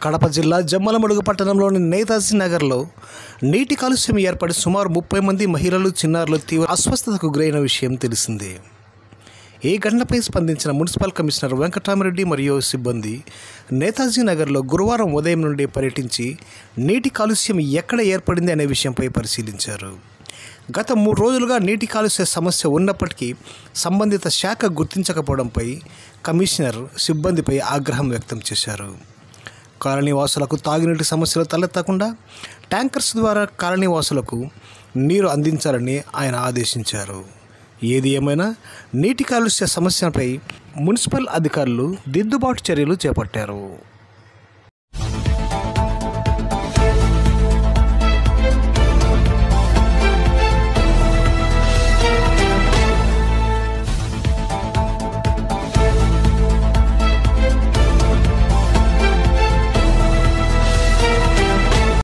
కడప జిల్లా జమ్మలమడుగు పట్టణంలోని నేతాజీ నగర్లో నీటి కాలుష్యం ఏర్పడి సుమారు 30 మంది మహిళలు చిన్నారులు తీవ్ర అస్వస్థతకు గురైన విషయం తెలిసిందే. ఈ ఘటనపై స్పందించిన మున్సిపల్ కమిషనర్ వెంకటరామిరెడ్డి మరియు సిబ్బంది నేతాజీ నగర్లో గురువారం ఉదయం నుండి పర్యటించి నీటి కాలుష్యం ఎక్కడ ఏర్పడింది అనే విషయంపై పరిశీలించారు. గత 3 రోజులుగా నీటి కాలుష్య సమస్య ఉన్నప్పటికీ సంబంధిత శాఖ గుర్తించకపోవడంపై కమిషనర్ సిబ్బందిపై ఆగ్రహం వ్యక్తం చేశారు. కాలనీవాసులకు తాగునీటి సమస్యలు తలెత్తకుండా ట్యాంకర్స్ ద్వారా కాలనీవాసులకు నీరు అందించాలని ఆయన ఆదేశించారు. ఏది ఏమైనా నీటి కాలుష్య సమస్యపై మున్సిపల్ అధికారులు దిద్దుబాటు చర్యలు చేపట్టారు.